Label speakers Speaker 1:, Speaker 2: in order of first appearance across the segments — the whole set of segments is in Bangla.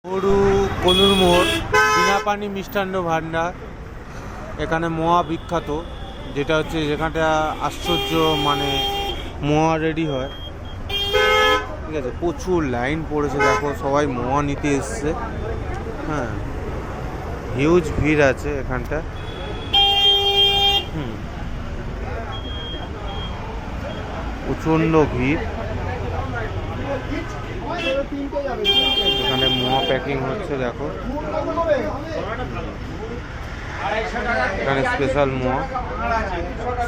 Speaker 1: গরু কলুর মোড় বিনাপানি মিষ্টান্ন ভাণ্ডার। এখানে মোয়া বিখ্যাত, যেটা হচ্ছে যেখানটা আশ্চর্য মানে মোয়া রেডি হয়। ঠিক আছে, প্রচুর লাইন পড়েছে, দেখো সবাই মোয়া নিতে এসছে। হ্যাঁ, হিউজ ভিড় আছে এখানটা। প্রচণ্ড ভিড়। এখানে মোয়া প্যাকিং হচ্ছে, দেখো এখানে স্পেশাল মোয়া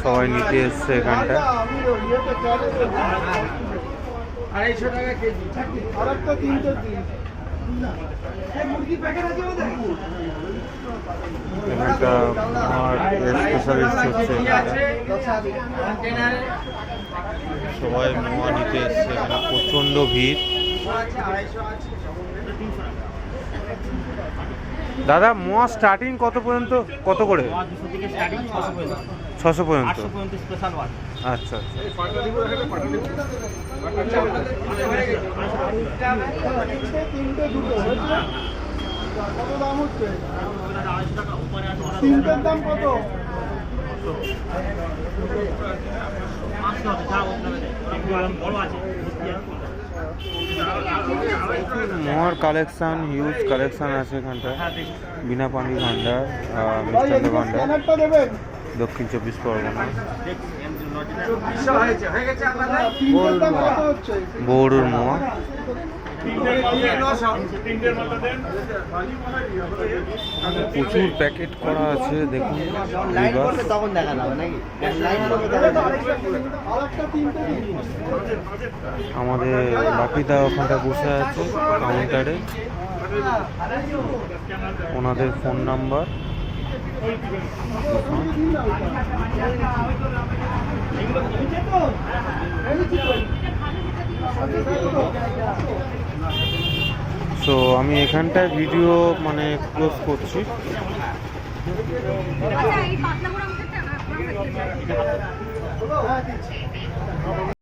Speaker 1: সবাই নিতে এসছে এখানটা। এখানটা আমার স্পেশালিস্ট হচ্ছে, সবাই মোয়া নিতে এসছে। এখানে প্রচণ্ড ভিড়। দাদা, মোয়া স্টার্টিং কত পর্যন্ত, কত করে? 600 পর্যন্ত। আচ্ছা আচ্ছা। মোয়ার কালেকশন, হিউজ কালেকশন আছে এখানটায়। বিনাপানি ভাণ্ডার, মিষ্টান্ন ভাণ্ডার, দক্ষিণ 24 পরগনা। বৌরুর মোয়া। প্রচুর প্যাকেট করা আছে, দেখুন। আমাদের বাপিদা ওখানটা বসে আছে কাউন্টারে, ওনাদের ফোন নাম্বার। সো আমি এখানটায় ভিডিও মানে ক্লোজ করছি।